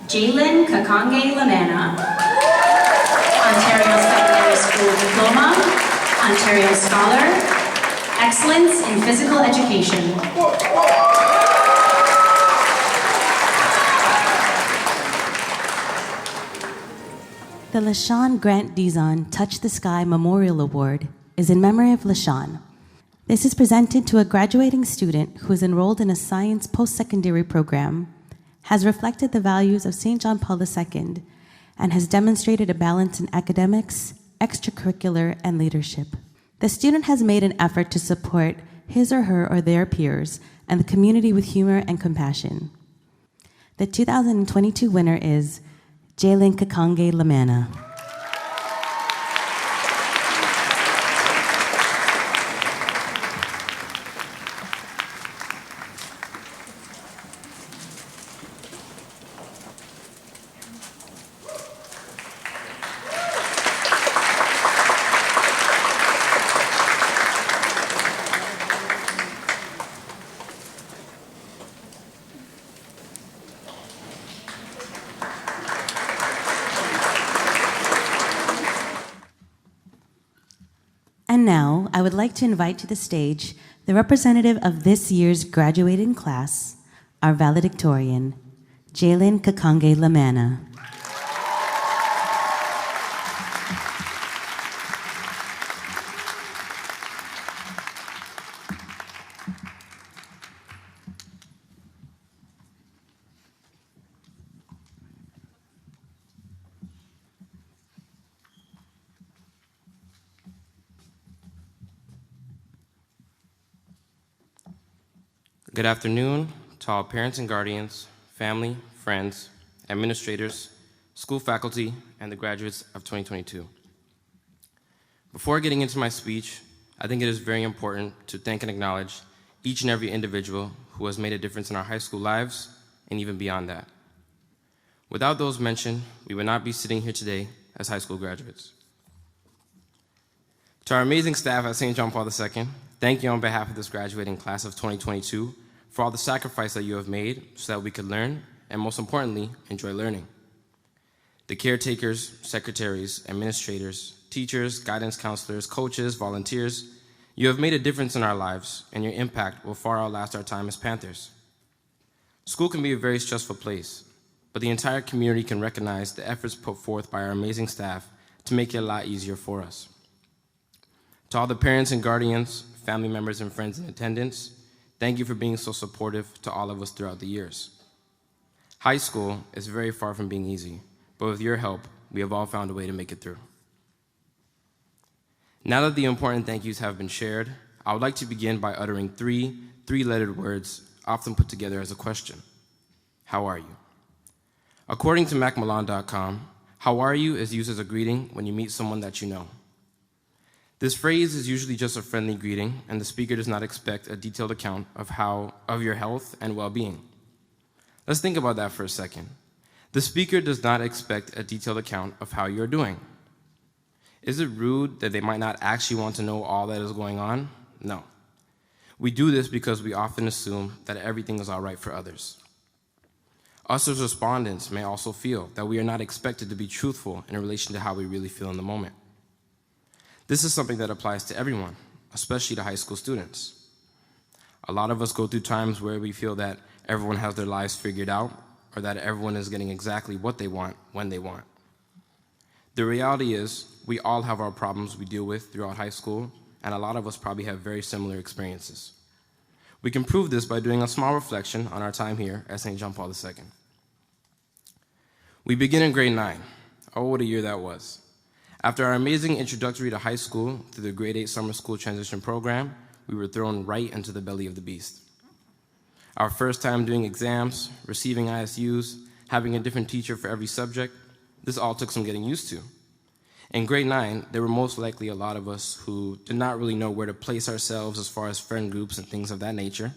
Jalen Kakonge-Lamanna, Ontario Secondary School Diploma, Ontario Scholar, Excellence in Physical Education. The LaShawn Grant Dizon Touch the Sky Memorial Award is in memory of LaShawn. This is presented to a graduating student who is enrolled in a science post-secondary program, has reflected the values of St. John Paul II, and has demonstrated a balance in academics, extracurricular, and leadership. The student has made an effort to support his or her or their peers and the community with humor and compassion. The 2022 winner is Jalen Kakonge-Lamanna. And now, I would like to invite to the stage the representative of this year's graduating class, our valedictorian, Jalen Kakonge-Lamanna. Good afternoon to all parents and guardians, family, friends, administrators, school faculty, and the graduates of 2022. Before getting into my speech, I think it is very important to thank and acknowledge each and every individual who has made a difference in our high school lives and even beyond that. Without those mentioned, we would not be sitting here today as high school graduates. To our amazing staff at St. John Paul II, thank you on behalf of this graduating class of 2022 for all the sacrifice that you have made so that we could learn and, most importantly, enjoy learning. The caretakers, secretaries, administrators, teachers, guidance counselors, coaches, volunteers, you have made a difference in our lives, and your impact will far outlast our time as Panthers. School can be a very stressful place, but the entire community can recognize the efforts put forth by our amazing staff to make it a lot easier for us. To all the parents and guardians, family members and friends in attendance, thank you for being so supportive to all of us throughout the years. High school is very far from being easy, but with your help, we have all found a way to make it through. Now that the important thank yous have been shared, I would like to begin by uttering three-lettered words often put together as a question. How are you? According to macmillan.com, how are you is used as a greeting when you meet someone that you know. This phrase is usually just a friendly greeting, and the speaker does not expect a detailed account of your health and well-being. Let's think about that for a second. The speaker does not expect a detailed account of how you're doing. Is it rude that they might not actually want to know all that is going on? No. We do this because we often assume that everything is all right for others. Us as respondents may also feel that we are not expected to be truthful in relation to how we really feel in the moment. This is something that applies to everyone, especially to high school students. A lot of us go through times where we feel that everyone has their lives figured out, or that everyone is getting exactly what they want when they want. The reality is, we all have our problems we deal with throughout high school, and a lot of us probably have very similar experiences. We can prove this by doing a small reflection on our time here at St. John Paul II. We begin in grade 9. Oh, what a year that was. After our amazing introductory to high school through the grade 8 summer school transition program, we were thrown right into the belly of the beast. Our first time doing exams, receiving ISUs, having a different teacher for every subject, this all took some getting used to. In grade 9, there were most likely a lot of us who did not really know where to place ourselves as far as friend groups and things of that nature.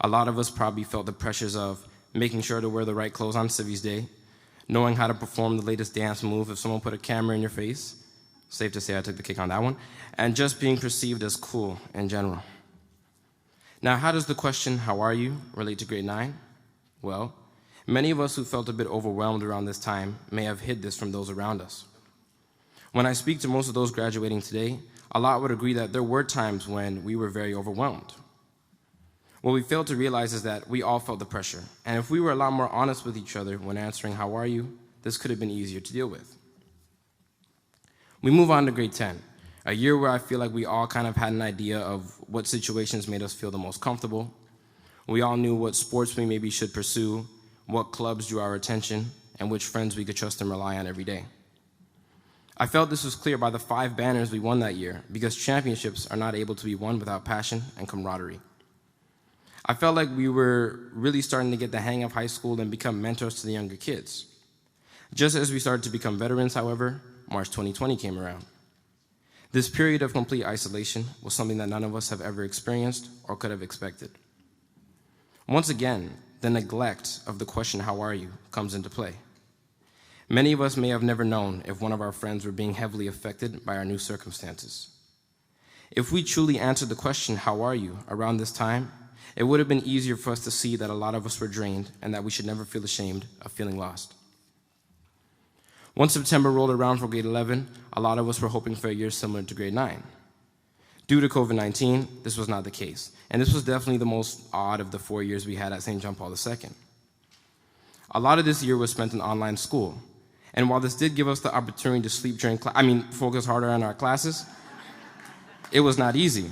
A lot of us probably felt the pressures of making sure to wear the right clothes on Civies Day, knowing how to perform the latest dance move if someone put a camera in your face. Safe to say I took the kick on that one. And just being perceived as cool in general. Now, how does the question, how are you, relate to grade 9? Well, Many of us who felt a bit overwhelmed around this time may have hid this from those around us. When I speak to most of those graduating today, a lot would agree that there were times when we were very overwhelmed. What we failed to realize is that we all felt the pressure, and if we were a lot more honest with each other when answering "How are you?", this could have been easier to deal with. We move on to grade 10, a year where I feel like we all kind of had an idea of what situations made us feel the most comfortable. We all knew what sports we maybe should pursue, what clubs drew our attention, and which friends we could trust and rely on every day. I felt this was clear by the 5 banners we won that year, because championships are not able to be won without passion and camaraderie. I felt like we were really starting to get the hang of high school and become mentors to the younger kids. Just as we started to become veterans, however, March 2020 came around. This period of complete isolation was something that none of us have ever experienced or could have expected. Once again, the neglect of the question, "How are you?" comes into play. Many of us may have never known if one of our friends were being heavily affected by our new circumstances. If we truly answered the question, "How are you?" around this time, it would have been easier for us to see that a lot of us were drained and that we should never feel ashamed of feeling lost. Once September rolled around for grade 11, a lot of us were hoping for a year similar to grade 9. Due to COVID-19, this was not the case, and this was definitely the most odd of the 4 years we had at St. John Paul II. A lot of this year was spent in online school, and while this did give us the opportunity to sleep during focus harder on our classes, it was not easy.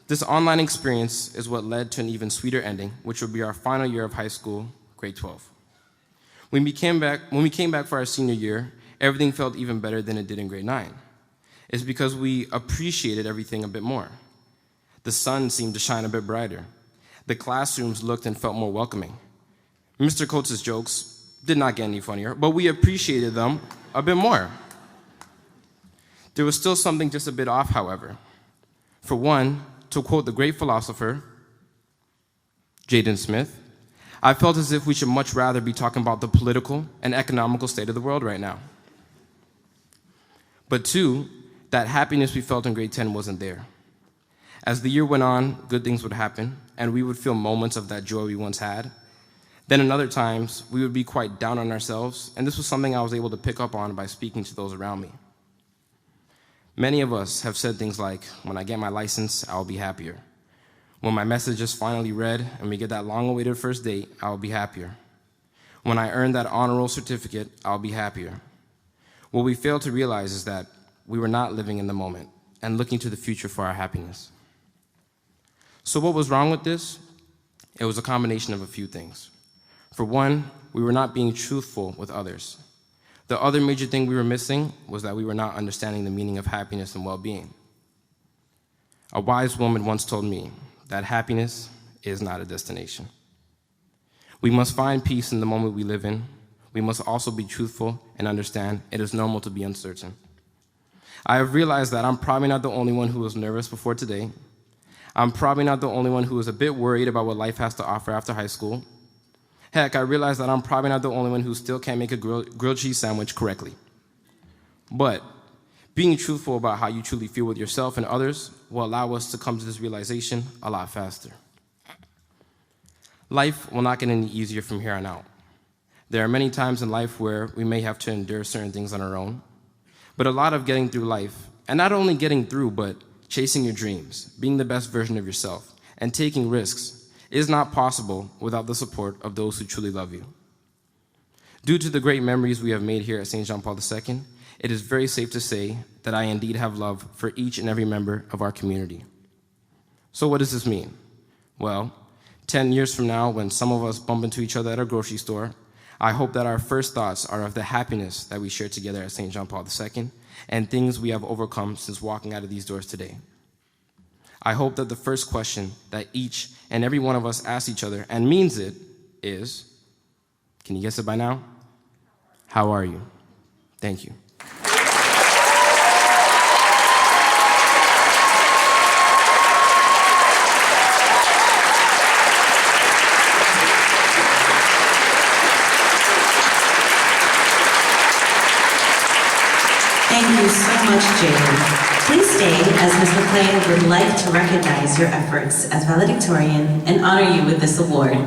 This online experience is what led to an even sweeter ending, which would be our final year of high school, grade 12. When we came back for our senior year, everything felt even better than it did in grade 9. It's because we appreciated everything a bit more. The sun seemed to shine a bit brighter. The classrooms looked and felt more welcoming. Mr. Coates' jokes did not get any funnier, but we appreciated them a bit more. There was still something just a bit off, however. For one, to quote the great philosopher, Jaden Smith, I felt as if we should much rather be talking about the political and economical state of the world right now. But two, that happiness we felt in grade 10 wasn't there. As the year went on, good things would happen, and we would feel moments of that joy we once had. Then in other times, we would be quite down on ourselves, and this was something I was able to pick up on by speaking to those around me. Many of us have said things like, "When I get my license, I'll be happier. When my message is finally read and we get that long-awaited first date, I'll be happier. When I earn that honor roll certificate, I'll be happier." What we fail to realize is that we were not living in the moment and looking to the future for our happiness. So what was wrong with this? It was a combination of a few things. For one, we were not being truthful with others. The other major thing we were missing was that we were not understanding the meaning of happiness and well-being. A wise woman once told me that happiness is not a destination. We must find peace in the moment we live in. We must also be truthful and understand it is normal to be uncertain. I have realized that I'm probably not the only one who was nervous before today. I'm probably not the only one who was a bit worried about what life has to offer after high school. Heck, I realize that I'm probably not the only one who still can't make a grilled cheese sandwich correctly. But being truthful about how you truly feel with yourself and others will allow us to come to this realization a lot faster. Life will not get any easier from here on out. There are many times in life where we may have to endure certain things on our own, but a lot of getting through life, and not only getting through, but chasing your dreams, being the best version of yourself, and taking risks is not possible without the support of those who truly love you. Due to the great memories we have made here at St. John Paul II, it is very safe to say that I indeed have love for each and every member of our community. So what does this mean? Well, 10 years from now, when some of us bump into each other at a grocery store, I hope that our first thoughts are of the happiness that we share together at St. John Paul II and things we have overcome since walking out of these doors today. I hope that the first question that each and every one of us asks each other, and means it, is, can you guess it by now? How are you? Thank you. Thank you so much, Jalen. Please stay as Ms. McClain would like to recognize your efforts as valedictorian and honor you with this award.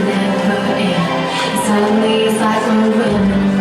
never end. And suddenly it's like we're running